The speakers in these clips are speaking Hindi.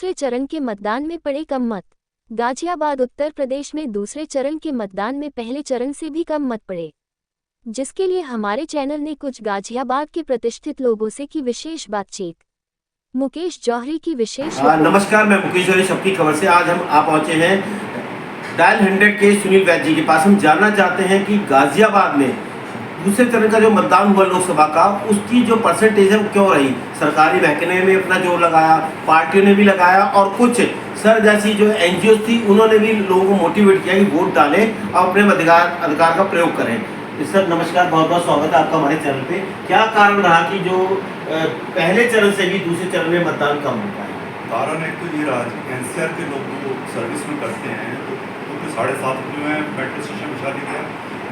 दूसरे चरण के मतदान में पड़े कम मत। गाजियाबाद उत्तर प्रदेश में दूसरे चरण के मतदान में पहले चरण से भी कम मत पड़े, जिसके लिए हमारे चैनल ने कुछ गाजियाबाद के प्रतिष्ठित लोगों से की विशेष बातचीत। मुकेश जौहरी की विशेष नमस्कार, मैं मुकेश जौहरी सबकी खबर से। आज हम आ पहुंचे हैं डायल 100 के सुनील वैद्य जी के पास। हम जानना चाहते हैं कि गाजियाबाद में दूसरे चरण का जो मतदान हुआ लोकसभा का, उसकी जो परसेंटेज है वो क्यों रही। सरकारी महकमे में अपना जोर लगाया, पार्टियों ने भी लगाया, और कुछ सर जैसी जो एनजीओ थी उन्होंने भी लोगों को मोटिवेट किया कि वोट डालें और अपने अधिकार का प्रयोग करें। सर नमस्कार, बहुत बहुत स्वागत है आपका हमारे चैनल पे। क्या कारण रहा कि जो पहले चरण से भी दूसरे चरण में मतदान कम हो पाए? कारण एक तो ये रहा कि एनसीआर के लोग जो सर्विस में करते हैं तो क्योंकि 7:30 बजे में मेट्रो स्टेशन विशाली गया,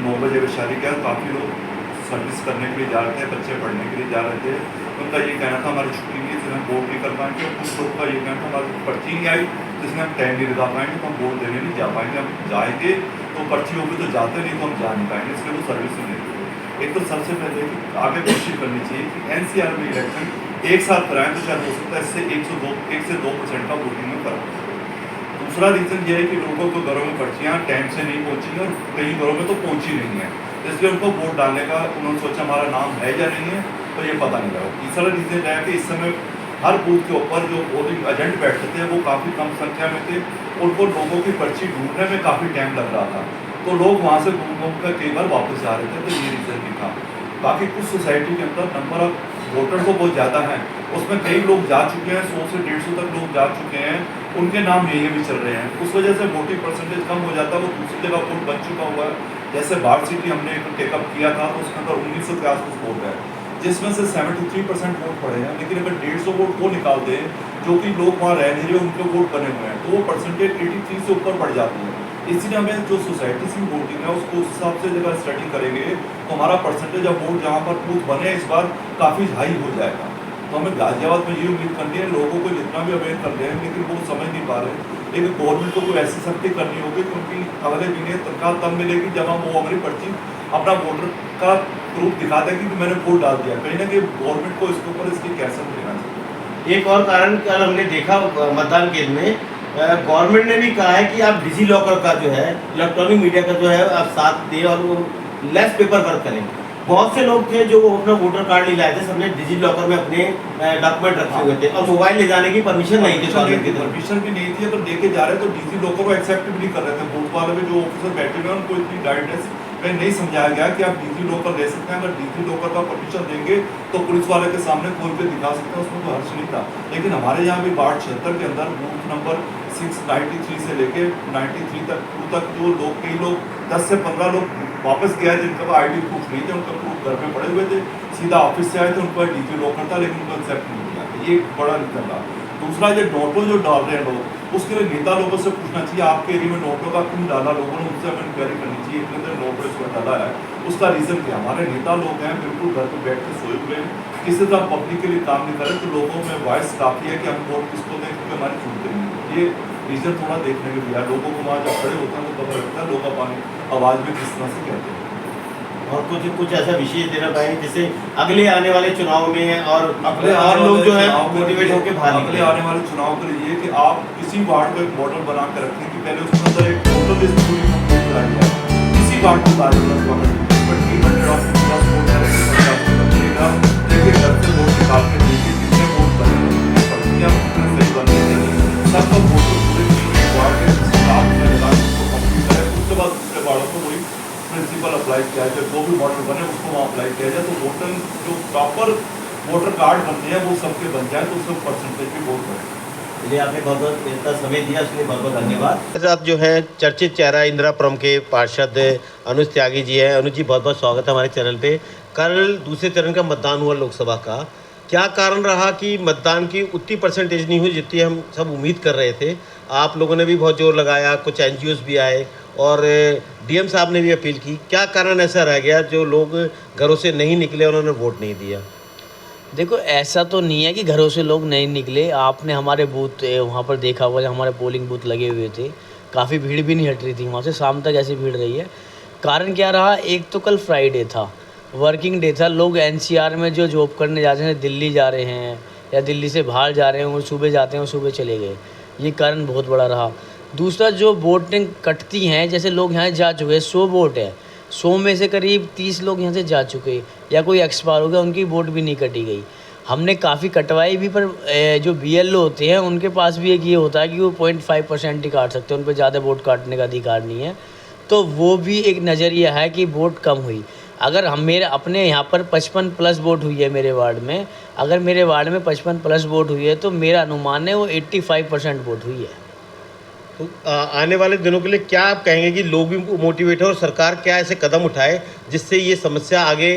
9 बजे विशाली गया, काफ़ी लोग सर्विस करने के लिए जा रहे थे, बच्चे पढ़ने के लिए जा रहे थे। उनका ये कहना था हमारी छुट्टी नहीं है, जिसमें हम वोट नहीं कर पाएंगे। और कुछ लोग का ये कहना था हमारी पर्ची नहीं आई, जिसमें हम टाइम नहीं लगा पाएंगे तो हम वोट देने नहीं जा पाएंगे। हम जाएंगे तो पर्ची होगी तो जाते नहीं तो हम जा नहीं पाएंगे, इसलिए वो सर्विस नहीं देते। एक तो सबसे पहले कि आगे कोशिश करनी चाहिए कि एनसीआर में इलेक्शन एक साथ कराएं तो शायद हो सकता है इससे 1 से 2% का वोटिंग में फर्क हो। दूसरा रीज़न ये है कि लोगों को घरों में पर्चियाँ टाइम से नहीं पहुँची और कई घरों में तो पहुँची नहीं है, इसलिए उनको वोट डालने का उन्होंने सोचा हमारा नाम है या नहीं है तो ये पता नहीं लगा। तीसरा रीज़न है कि इस समय हर बूथ के ऊपर जो वोटिंग एजेंट बैठते थे वो काफ़ी कम संख्या में थे, उनको लोगों की पर्ची ढूंढने में काफ़ी टाइम लग रहा था, तो लोग वहाँ से घूम कर कई बार वापस आ रहे थे, तो ये रीज़न भी था। बाकी कुछ सोसाइटी के अंदर नंबर ऑफ वोटर तो बहुत ज़्यादा है, उसमें कई लोग जा चुके हैं, 100 से 150 तक लोग जा चुके हैं, उनके नाम ये भी चल रहे हैं। उस वजह से वोटिंग परसेंटेज कम हो जाता है, वो दूसरी जगह वोट बन चुका हुआ है। जैसे बाढ़ सिटी हमने टेकअप किया था तो उसके अंदर 1900 के आसपास वोट है, जिसमें से 73% वोट पड़े हैं। लेकिन अगर 150 वोट वो निकाल दें जो कि लोग वहाँ रह नहीं रहे, उनके वोट बने हुए हैं, तो वो परसेंटेज 83 से ऊपर बढ़ जाती है। इसलिए हमें जो सोसाइटी की वोटिंग है उसको उस हिसाब से अगर स्टडी करेंगे तो हमारा परसेंटेज ऑफ वोट जहाँ पर बूथ बने इस बार काफ़ी हाई हो जाएगा। तो हमें गाजियाबाद में ये उम्मीद करनी है, लोगों को जितना भी अवेयर कर रहे हैं लेकिन वो समझ नहीं पा रहे। लेकिन गवर्नमेंट को कोई ऐसी सख्ती करनी होगी, क्योंकि अगले महीने तनख्वाह तब मिलेगी जब हम वो हमारी पर्ची अपना वोटर का प्रूफ दिखा देंगे कि मैंने वोट डाल दिया। कहीं ना कहीं गवर्नमेंट को इसके ऊपर इसकी कैसे लेना चाहिए। एक और कारण कल हमने देखा मतदान केंद्र में गवर्नमेंट ने भी कहा है कि आप डिजी लॉकर का जो है इलेक्ट्रॉनिक मीडिया का जो है आप साथ दें और वो लेस पेपर वर्क करें। बहुत से लोग थे जो अपना वोटर कार्ड ले लाए थे, सबने डिजी लॉकर में अपने डॉक्यूमेंट रखे हुए थे और मोबाइल ले जाने की परमिशन नहीं थी, परमिशन भी नहीं थी, तो लेके जा रहे तो डिजी लॉकर को एक्सेप्ट भी नहीं कर रहे थे। बूथ वाले में जो ऑफिसर बैठे हुए हैं उनको इतनी गाइडेंस में नहीं समझाया गया कि आप डिजी लॉकर ले सकते हैं। अगर डिजी लॉकर का परमिशन देंगे तो पुलिस वाले के सामने खोल के दिखा सकते हैं, उसमें कोई हर्ष नहीं था। लेकिन हमारे यहाँ भी वार्ड 76 के अंदर बूथ नंबर 693 से लेके 93 तक जो लोग, कई लोग 10 से 15 लोग वापस गया जिनका आईडी प्रूफ नहीं थे, उनका प्रूफ घर में पड़े हुए थे, सीधा ऑफिस से आए थे, उनका डिजी लॉकर था लेकिन उनको एक्सेप्ट नहीं किया। ये एक बड़ा रीजन रहा। दूसरा जो नोटों जो डाल रहे हैं लोग, उसके लिए नेता लोगों से पूछना चाहिए आपके एरिया में नोटों का क्यों डाला, लोगों ने उनसे हमें इंक्वायरी करनी चाहिए इतने देर नोटों इसमें डाला है, उसका रीज़न क्या। हमारे नेता लोग हैं बिल्कुल घर पर बैठ के सोए हुए हैं, किसी तरह पब्लिक के लिए काम नहीं करें, तो लोगों में वॉइस काफ़ी है कि हम वोट किसको दें क्योंकि हमारी सुनते नहीं। ये रीज़न थोड़ा देखने के लिए लोगों को वहाँ जब खड़े होते हैं तो पता लगता है लोग अपनी आवाज़ में किस तरह से कहते हैं। और कुछ ऐसा विशेष देना पाएंगे जिससे अगले आने वाले चुनाव में और लोग जो है मोटिवेट होकर बाहर अगले आने वाले चुनाव के लिए कि आप किसी वार्ड को एक मॉडल बना कर रखें कि पहले उसके अंदर एक वोटर लिस्ट पूरी कंप्लीट कराई जाए, किसी वार्ड को देखिए घर से वोट निकाल के देखिए कितने वोट बने, पर्चियाँ सही बनी है, सबका वोटर पूरे वार्ड के स्टाफ में लगा उसको कंप्लीट करें। उसके बाद दूसरे वार्डों को वही प्रिंसिपल अप्लाई किया जाए, जो भी मॉडल बने उसको वहाँ अप्लाई किया जाए, तो वोटर जो प्रॉपर वोटर कार्ड बनते हैं वो सबके बन जाए, तो उसमें परसेंटेज भी बहुत बढ़े। चलिए, आपने बहुत बहुत इतना समय दिया, उसके लिए बहुत बहुत धन्यवाद। साथ जो है चर्चित चेहरा इंदिरापुरम के पार्षद अनुज त्यागी जी हैं। अनुज जी, बहुत बहुत स्वागत है हमारे चैनल पे। कल दूसरे चरण का मतदान हुआ लोकसभा का, क्या कारण रहा कि मतदान की उतनी परसेंटेज नहीं हुई जितनी हम सब उम्मीद कर रहे थे? आप लोगों ने भी बहुत जोर लगाया, कुछ एनजीओज भी आए और डीएम साहब ने भी अपील की। क्या कारण ऐसा रह गया जो लोग घरों से नहीं निकले, उन्होंने वोट नहीं दिया? देखो, ऐसा तो नहीं है कि घरों से लोग नहीं निकले। आपने हमारे बूथ वहाँ पर देखा हुआ, हमारे पोलिंग बूथ लगे हुए थे, काफ़ी भीड़ भी नहीं हट रही थी वहाँ से, शाम तक ऐसी भीड़ रही है। कारण क्या रहा, एक तो कल फ्राइडे था, वर्किंग डे था, लोग एनसीआर में जो जॉब करने जा रहे हैं, दिल्ली जा रहे हैं या दिल्ली से बाहर जा रहे हैं वो सुबह जाते हैं वो सुबह चले गए, ये कारण बहुत बड़ा रहा। दूसरा जो वोटें कटती हैं, जैसे लोग यहाँ जा चुके हैं, 100 वोट है, 100 में से करीब 30 लोग यहाँ से जा चुके या कोई एक्सपायर हो गया, उनकी वोट भी नहीं कटी गई। हमने काफ़ी कटवाई भी, पर जो BLO होते हैं उनके पास भी एक ये होता है कि वो 0.5% ही काट सकते हैं, उन पर ज़्यादा वोट काटने का अधिकार नहीं है। तो वो भी एक नज़रिया है कि वोट कम हुई। अगर हम मेरे अपने यहाँ पर 55+ वोट हुई है मेरे वार्ड में, अगर मेरे वार्ड में 55+ वोट हुई है तो मेरा अनुमान है वो 85% वोट हुई है। तो आने वाले दिनों के लिए क्या आप कहेंगे कि लोग भी मोटिवेट हो और सरकार क्या ऐसे कदम उठाए जिससे ये समस्या आगे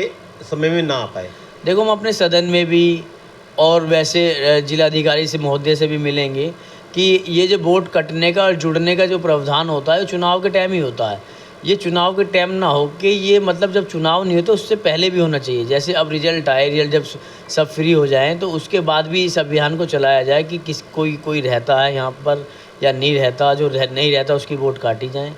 समय में ना आ पाए? देखो, हम अपने सदन में भी और वैसे जिलाधिकारी से महोदय से भी मिलेंगे कि ये जो वोट कटने का और जुड़ने का जो प्रावधान होता है वो चुनाव के टाइम ही होता है। ये चुनाव के टाइम ना हो कि ये मतलब जब चुनाव नहीं हो तो उससे पहले भी होना चाहिए। जैसे अब रिजल्ट आए, रिजल्ट जब सब फ्री हो जाएं तो उसके बाद भी इस अभियान को चलाया जाए कि कोई रहता है यहाँ पर या नहीं रहता, जो नहीं रहता उसकी वोट काटी जाए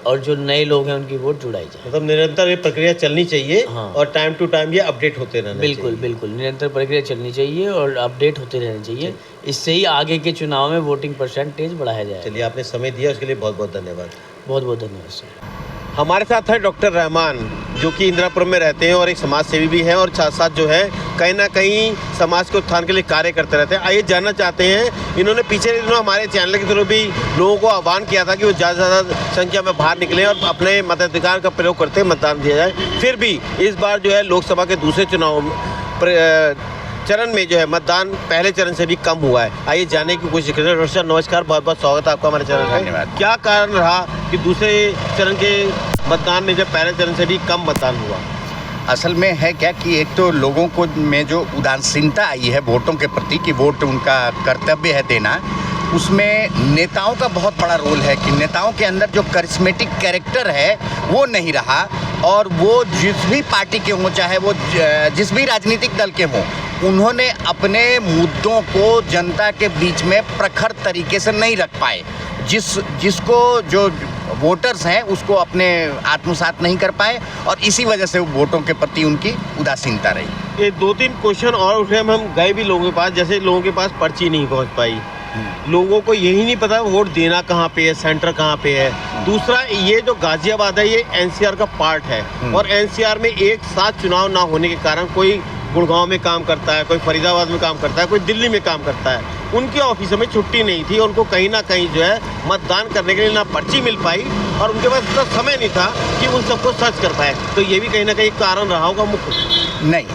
और जो नए लोग हैं उनकी वोट जुड़ाई जाए। मतलब निरंतर ये प्रक्रिया चलनी चाहिए। हाँ। और टाइम टू टाइम ये अपडेट होते रहना चाहिए। बिल्कुल निरंतर प्रक्रिया चलनी चाहिए और अपडेट होते रहना चाहिए। इससे ही आगे के चुनाव में वोटिंग परसेंटेज बढ़ाया जाए। चलिए, आपने समय दिया उसके लिए बहुत बहुत धन्यवाद। बहुत बहुत धन्यवाद सर। हमारे साथ है डॉक्टर रहमान, जो कि इंदिरापुरम में रहते हैं और एक समाज सेवी भी हैं और साथ साथ जो है कहीं ना कहीं समाज के उत्थान के लिए कार्य करते रहते हैं। आइए जानना चाहते हैं, इन्होंने पिछले दिनों हमारे चैनल के थ्रू भी लोगों को आह्वान किया था कि वो ज़्यादा से ज़्यादा संख्या में बाहर निकलें और अपने मताधिकार का प्रयोग करते मतदान दिया जाए। फिर भी इस बार जो है लोकसभा के दूसरे चुनाव चरण में जो है मतदान पहले चरण से भी कम हुआ है। आइए जानने की कोशिश करें। डॉक्टर साहब नमस्कार, बहुत बहुत स्वागत है आपका हमारे चैनल में। धन्यवाद। क्या कारण रहा कि दूसरे चरण के मतदान में जब पहले चरण से भी कम मतदान हुआ? असल में है क्या कि एक तो लोगों को में जो उदासीनता आई है वोटों के प्रति कि वोट उनका कर्तव्य है देना, उसमें नेताओं का बहुत बड़ा रोल है कि नेताओं के अंदर जो करिश्मेटिक कैरेक्टर है वो नहीं रहा और वो जिस भी पार्टी के हों, चाहे वो जिस भी राजनीतिक दल के हों, उन्होंने अपने मुद्दों को जनता के बीच में प्रखर तरीके से नहीं रख पाए। जिसको जो वोटर्स हैं उसको अपने आत्मसात नहीं कर पाए और इसी वजह से वोटों के प्रति उनकी उदासीनता रही। ये 2-3 क्वेश्चन और उठे, हम गए भी लोगों के पास, जैसे लोगों के पास पर्ची नहीं पहुंच पाई, लोगों को यही नहीं पता वोट देना कहाँ पे है, सेंटर कहाँ पे है। दूसरा, ये जो गाजियाबाद है ये NCR का पार्ट है और NCR में एक साथ चुनाव ना होने के कारण कोई गुड़गांव में काम करता है, कोई फरीदाबाद में काम करता है, कोई दिल्ली में काम करता है, उनके ऑफिसों में छुट्टी नहीं थी। उनको कहीं ना कहीं जो है मतदान करने के लिए ना पर्ची मिल पाई और उनके पास इतना समय नहीं था कि उन सबको सर्च कर पाए। तो ये भी कहीं ना कहीं कारण रहा होगा मुख्य। नहीं,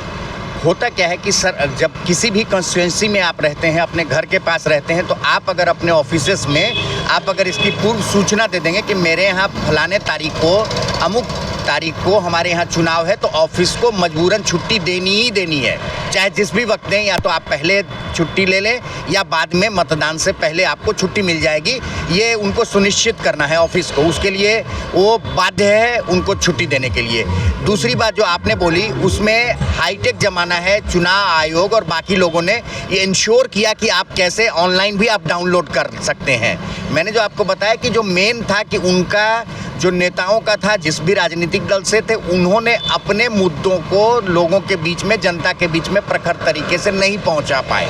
होता क्या है कि सर, जब किसी भी कॉन्स्टिट्यूएंसी में आप रहते हैं, अपने घर के पास रहते हैं, तो आप अगर अपने ऑफिसेस में आप अगर इसकी पूर्व सूचना दे देंगे कि मेरे यहाँ फलाने तारीख को, अमुक तारीख को हमारे यहाँ चुनाव है, तो ऑफिस को मजबूरन छुट्टी देनी ही देनी है, चाहे जिस भी वक्त दें। या तो आप पहले छुट्टी ले लें या बाद में मतदान से पहले आपको छुट्टी मिल जाएगी। ये उनको सुनिश्चित करना है ऑफिस को, उसके लिए वो बाध्य है उनको छुट्टी देने के लिए। दूसरी बात जो आपने बोली, उसमें हाईटेक ज़माना है, चुनाव आयोग और बाकी लोगों ने ये इंश्योर किया कि आप कैसे ऑनलाइन भी आप डाउनलोड कर सकते हैं। मैंने जो आपको बताया कि जो मेन था कि उनका जो नेताओं का था, जिस भी राजनीतिक दल से थे, उन्होंने अपने मुद्दों को लोगों के बीच में, जनता के बीच में प्रखर तरीके से नहीं पहुंचा पाए।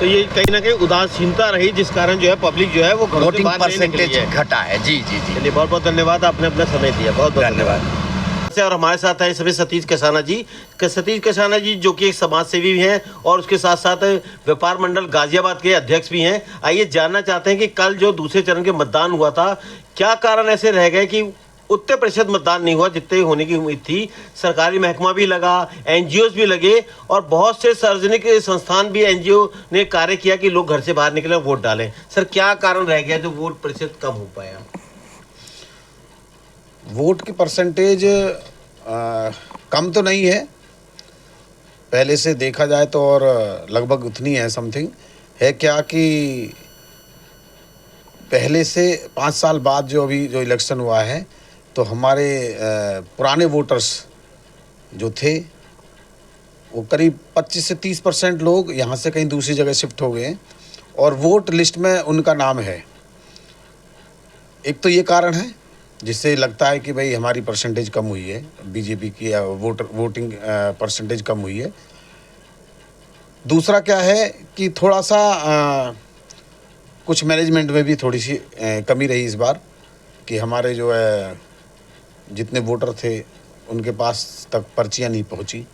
तो ये कहीं ना कहीं उदासीनता रही, जिस कारण जो है पब्लिक जो है वो वोटिंग परसेंटेज घटा है। जी जी जी, चलिए, बहुत बहुत धन्यवाद, आपने अपना समय दिया, बहुत बहुत धन्यवाद। और हमारे साथ है सभी सतीश कसाना जी। सतीश कसाना जी जो कि एक समाज सेवी भी हैं और उसके साथ साथ व्यापार मंडल गाजियाबाद के अध्यक्ष भी हैं। आइए जानना चाहते हैं कि कल जो दूसरे चरण के मतदान हुआ था, क्या कारण ऐसे रह गए कि उतने प्रतिशत मतदान नहीं हुआ जितने होने की उम्मीद थी। सरकारी महकमा भी लगा, NGOs भी लगे और बहुत से सार्वजनिक संस्थान भी, NGO ने कार्य किया कि लोग घर से बाहर निकले वोट डालें। सर, क्या कारण रह गया जो वोट प्रतिशत कम हो पाया? वोट की परसेंटेज कम तो नहीं है, पहले से देखा जाए तो, और लगभग उतनी है। समथिंग है क्या कि पहले से 5 साल बाद जो अभी जो इलेक्शन हुआ है, तो हमारे पुराने वोटर्स जो थे वो करीब 25 से 30% लोग यहाँ से कहीं दूसरी जगह शिफ्ट हो गए और वोट लिस्ट में उनका नाम है। एक तो ये कारण है जिससे लगता है कि भाई हमारी परसेंटेज कम हुई है, बीजेपी की वोटिंग परसेंटेज कम हुई है। दूसरा क्या है कि थोड़ा सा कुछ मैनेजमेंट में भी थोड़ी सी कमी रही इस बार, कि हमारे जो है जितने वोटर थे उनके पास तक पर्चियां नहीं पहुंची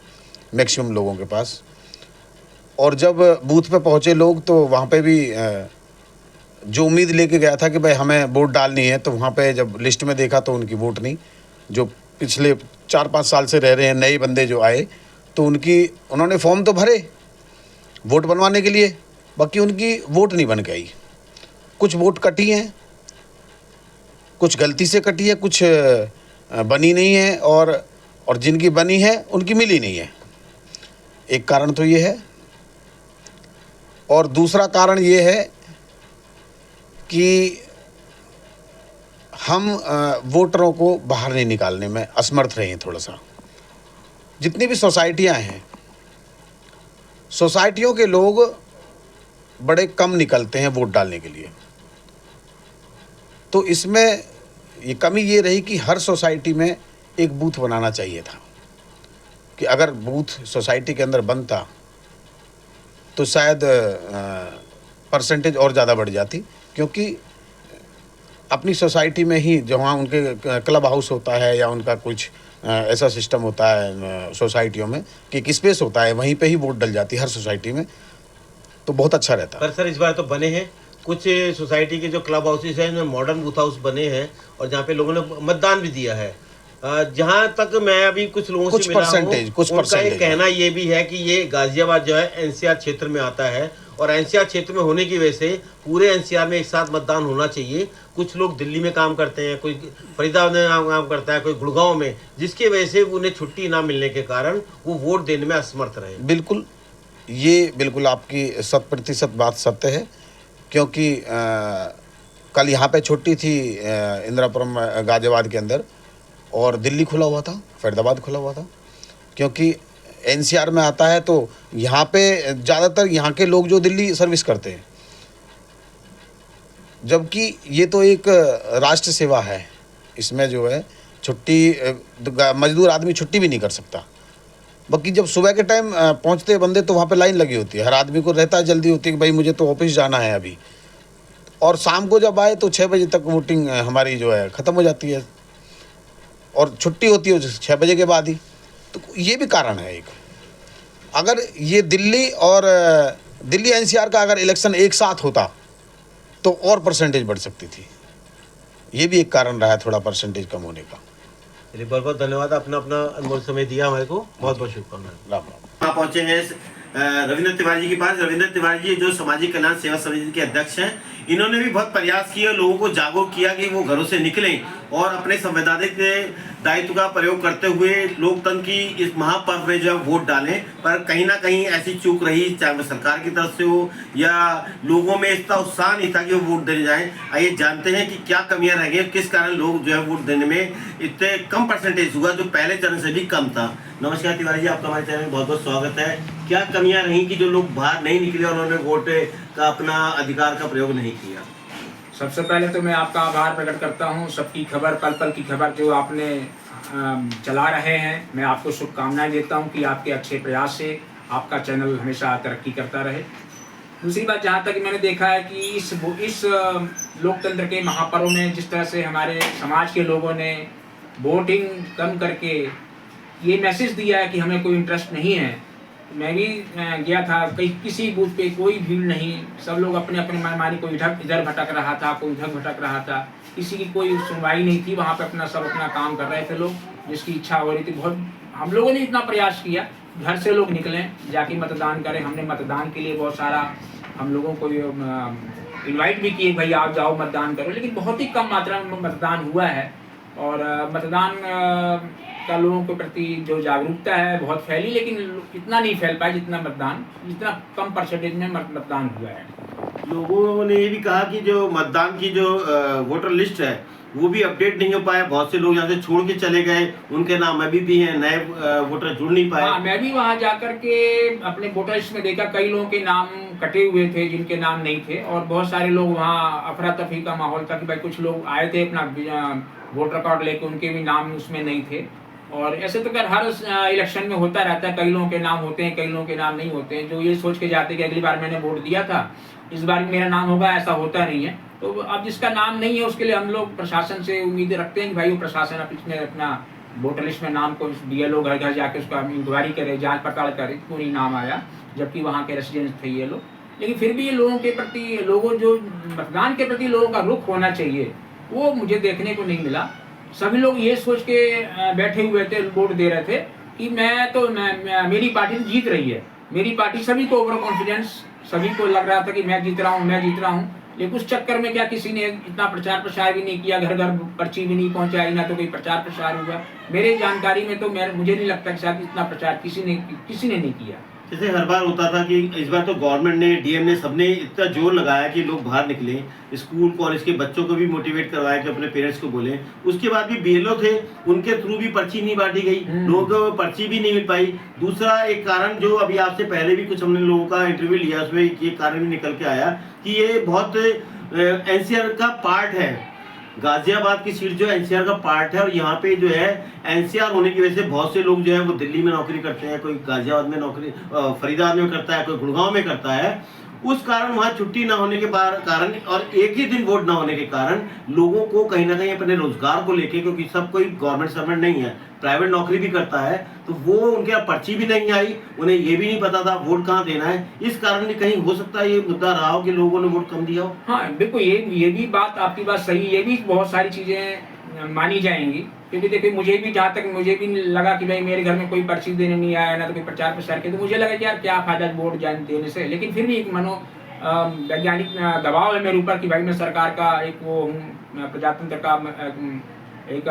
मैक्सिमम लोगों के पास। और जब बूथ पे पहुंचे लोग तो वहाँ पे भी जो उम्मीद लेके गया था कि भाई हमें वोट डालनी है, तो वहाँ पे जब लिस्ट में देखा तो उनकी वोट नहीं। जो पिछले 4-5 साल से रह रहे हैं नए बंदे जो आए, तो उन्होंने फॉर्म तो भरे वोट बनवाने के लिए, बाकी उनकी वोट नहीं बन के आई। कुछ वोट कटी हैं, कुछ गलती से कटी है, कुछ बनी नहीं है, और जिनकी बनी है उनकी मिली नहीं है। एक कारण तो ये है, और दूसरा कारण ये है कि हम वोटरों को बाहर नहीं निकालने में असमर्थ रहे हैं थोड़ा सा। जितनी भी सोसाइटियां हैं, सोसाइटियों के लोग बड़े कम निकलते हैं वोट डालने के लिए। तो इसमें ये कमी ये रही कि हर सोसाइटी में एक बूथ बनाना चाहिए था, कि अगर बूथ सोसाइटी के अंदर बनता तो शायद परसेंटेज और ज़्यादा बढ़ जाती, क्योंकि अपनी सोसाइटी में ही जहाँ उनके क्लब हाउस होता है या उनका कुछ ऐसा सिस्टम होता है सोसाइटियों में कि एक स्पेस होता है, वहीं पे ही वोट डल जाती है हर सोसाइटी में, तो बहुत अच्छा रहता। पर सर इस बार तो बने हैं कुछ सोसाइटी के जो क्लब हाउसेस हैं उनमें मॉडर्न बूथ हाउस बने हैं, और जहाँ पे लोगों ने मतदान भी दिया है। जहाँ तक मैं अभी कुछ लोगों से मिला हूँ, उनका एक कहना ये भी है कि ये गाजियाबाद जो है एनसीआर क्षेत्र में आता है, और एनसीआर क्षेत्र में होने की वजह से पूरे एनसीआर में एक साथ मतदान होना चाहिए। कुछ लोग दिल्ली में काम करते हैं, कोई फरीदाबाद में काम करता है, कोई गुड़गांव में, जिसकी वजह से उन्हें छुट्टी ना मिलने के कारण वो वोट देने में असमर्थ रहे। बिल्कुल, ये बिल्कुल आपकी 100% बात सत्य है, क्योंकि कल यहाँ पे छुट्टी थी इंदिरापुरम गाजियाबाद के अंदर, और दिल्ली खुला हुआ था, फरीदाबाद खुला हुआ था, क्योंकि एनसीआर में आता है। तो यहाँ पे ज़्यादातर यहाँ के लोग जो दिल्ली सर्विस करते हैं, जबकि ये तो एक राष्ट्र सेवा है, इसमें जो है छुट्टी मजदूर आदमी छुट्टी भी नहीं कर सकता। बाकी जब सुबह के टाइम पहुँचते बंदे तो वहाँ पे लाइन लगी होती है, हर आदमी को रहता है, जल्दी होती है कि भाई मुझे तो ऑफिस जाना है अभी। और शाम को जब आए तो 6 बजे तक वोटिंग हमारी जो है ख़त्म हो जाती है, और छुट्टी होती है 6 बजे के बाद ही। तो ये भी कारण है एक। अगर ये दिल्ली एनसीआर का अगर इलेक्शन एक साथ होता तो और परसेंटेज बढ़ सकती थी। ये भी एक कारण रहा है थोड़ा परसेंटेज कम होने का। चलिए बहुत बहुत धन्यवाद, अपना अनमोल समय दिया हमारे को, बहुत बहुत शुभकामनाएं। राम राम। यहाँ पहुंचे हैं रविंद्र तिवारी जी के पास। रविंद्र तिवारी जी जो सामाजिक कल्याण सेवा समिति के अध्यक्ष हैं, इन्होंने भी बहुत प्रयास किए, लोगों को जागरूक किया कि वो घरों से निकलें और अपने संवैधानिक दायित्व का प्रयोग करते हुए लोकतंत्र की इस महापर्व में जो है वोट डालें। पर कहीं ना कहीं ऐसी चूक रही, चाहे वो सरकार की तरफ से हो या लोगों में इतना उत्साह नहीं था कि वो वोट देने जाएं। आइए जानते हैं कि क्या कमियां रह गई, किस कारण लोग जो है वोट देने में इतने कम परसेंटेज हुआ जो पहले चरण से भी कम था। नमस्कार तिवारी जी, आपका हमारे चैनल में बहुत बहुत स्वागत है। क्या कमियां रही कि जो लोग बाहर नहीं निकले, उन्होंने वोट का अपना अधिकार का प्रयोग नहीं किया? सबसे पहले तो मैं आपका आभार प्रकट करता हूं। सबकी खबर, पल पल की खबर जो आपने चला रहे हैं, मैं आपको शुभकामनाएं देता हूं कि आपके अच्छे प्रयास से आपका चैनल हमेशा तरक्की करता रहे। दूसरी बात, जहां तक मैंने देखा है कि इस लोकतंत्र के महापर्व में जिस तरह से हमारे समाज के लोगों ने वोटिंग कम करके ये मैसेज दिया है कि हमें कोई इंटरेस्ट नहीं है। मैं भी गया था, किसी बूथ पे कोई भीड़ नहीं, सब लोग अपने अपने मनमानी, कोई इधर भटक रहा था, कोई उधर भटक रहा था, किसी की कोई सुनवाई नहीं थी। वहाँ पे सब अपना काम कर रहे थे लोग, जिसकी इच्छा हो रही थी। बहुत हम लोगों ने इतना प्रयास किया, घर से लोग निकलें, जाके मतदान करें। हमने मतदान के लिए बहुत सारा हम लोगों को इन्वाइट भी किए, भाई आप जाओ मतदान करो, लेकिन बहुत ही कम मात्रा में मतदान हुआ है। और मतदान का लोगों के प्रति जो जागरूकता है बहुत फैली, लेकिन इतना नहीं फैल पाया जितना कम परसेंटेज में मतदान हुआ है। लोगों ने ये भी कहा कि जो मतदान की जो वोटर लिस्ट है वो भी अपडेट नहीं हो पाया, बहुत से लोग यहाँ से छोड़ के चले गए, उनके नाम अभी भी हैं, नए वोटर जुड़ नहीं पाए। हाँ, मैं भी वहाँ जाकर के अपने वोटर लिस्ट में देखा, कई लोगों के नाम कटे हुए थे जिनके नाम नहीं थे, और बहुत सारे लोग वहाँ अफरा तफरी का माहौल था कि भाई कुछ लोग आए थे अपना वोटर कार्ड लेके, उनके भी नाम उसमें नहीं थे। और ऐसे तो हर इलेक्शन में होता रहता है, कई लोगों के नाम होते हैं, कई लोगों के नाम नहीं होते हैं, जो ये सोच के जाते हैं कि अगली बार मैंने वोट दिया था, इस बार मेरा नाम होगा, ऐसा होता नहीं है। तो अब जिसका नाम नहीं है उसके लिए हम लोग प्रशासन से उम्मीदें रखते हैं कि भाई वो प्रशासन अपना वोटर लिस्ट में नाम को BLO घर घर जाके उसका इंक्वायरी करे, जांच पड़ताल करे क्यों नहीं नाम आया, जबकि वहाँ के रेसिडेंट थे ये लोग। लेकिन फिर भी ये लोगों के प्रति, लोगों जो मतदान के प्रति लोगों का रुख होना चाहिए, वो मुझे देखने को नहीं मिला। सभी लोग ये सोच के बैठे हुए थे, वोट दे रहे थे कि मेरी पार्टी जीत रही है, मेरी पार्टी, सभी को ओवर कॉन्फिडेंस, सभी को लग रहा था कि मैं जीत रहा हूँ। लेकिन उस चक्कर में क्या किसी ने इतना प्रचार प्रसार भी नहीं किया, घर घर पर्ची भी नहीं पहुंचाई, ना तो कोई प्रचार प्रसार हुआ। मेरे जानकारी में तो मुझे नहीं लगता कि शायद इतना प्रचार किसी ने नहीं किया। जैसे हर बार होता था कि इस बार तो गवर्नमेंट ने, DM ने, सबने इतना जोर लगाया कि लोग बाहर निकलें, स्कूल कॉलेज के बच्चों को भी मोटिवेट करवाया कि अपने पेरेंट्स को बोलें। उसके बाद भी BLO थे, उनके थ्रू भी पर्ची नहीं बांटी गई, लोगों को पर्ची भी नहीं मिल पाई। दूसरा एक कारण जो अभी आपसे पहले भी कुछ हमने लोगों का इंटरव्यू लिया, उसमें ये कारण भी निकल के आया कि ये बहुत NCR का पार्ट है, गाजियाबाद की सीट जो है NCR का पार्ट है, और यहाँ पे जो है NCR होने की वजह से बहुत से लोग जो है वो दिल्ली में नौकरी करते हैं, कोई गाजियाबाद में नौकरी, फरीदाबाद में करता है, कोई गुड़गांव में करता है। उस कारण वहाँ छुट्टी ना होने के कारण और एक ही दिन वोट ना होने के कारण लोगों को कहीं ना कहीं अपने रोजगार को लेके, क्योंकि सब कोई गवर्नमेंट सर्वेंट नहीं है, प्राइवेट नौकरी भी करता है, तो वो उनके यहाँ पर्ची भी नहीं आई, उन्हें ये भी नहीं पता था वोट कहाँ देना है। इस कारण भी कहीं हो सकता है ये मुद्दा रहा हो कि लोगों ने वोट कम दिया हो। हाँ बिल्कुल, ये भी बात, आपकी बात सही, ये भी बहुत सारी चीजें मानी जाएंगी। क्योंकि देखिए, मुझे भी, जहाँ तक मुझे भी लगा कि भाई मेरे घर में कोई पर्ची देने नहीं आया, ना तो कोई प्रचार प्रसार किया, तो मुझे लगा कि यार क्या फायदा वोट देने से। लेकिन फिर भी एक वैज्ञानिक दबाव है मेरे ऊपर कि भाई मैं सरकार का एक वो हूँ, प्रजातंत्र का एक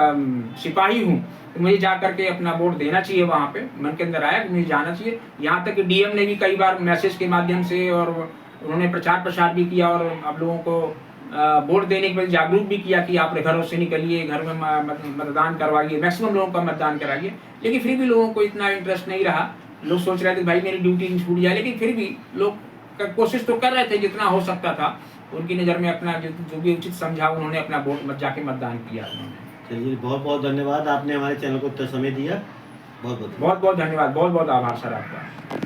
सिपाही हूँ, तो मुझे जा करके अपना वोट देना चाहिए। वहाँ पे मन के अंदर आया कि मुझे जाना चाहिए। यहाँ तक कि DM ने भी कई बार मैसेज के माध्यम से, और उन्होंने प्रचार प्रसार भी किया, और अब लोगों को वोट देने के प्रति जागरूक भी किया कि आप घरों से निकलिए, घर में मतदान करवाइए, मैक्सिमम लोगों का मतदान कराइए। लेकिन फिर भी लोगों को इतना इंटरेस्ट नहीं रहा। लोग सोच रहे थे भाई मेरी ड्यूटी छूट जाए, लेकिन फिर भी लोग कोशिश तो कर रहे थे जितना हो सकता था। उनकी नज़र में अपना जो भी उचित समझा, उन्होंने अपना वोट जाके मतदान किया। चलिए, बहुत बहुत धन्यवाद, आपने हमारे चैनल को इतना समय दिया। बहुत बहुत धन्यवाद, बहुत बहुत आभार सर आपका।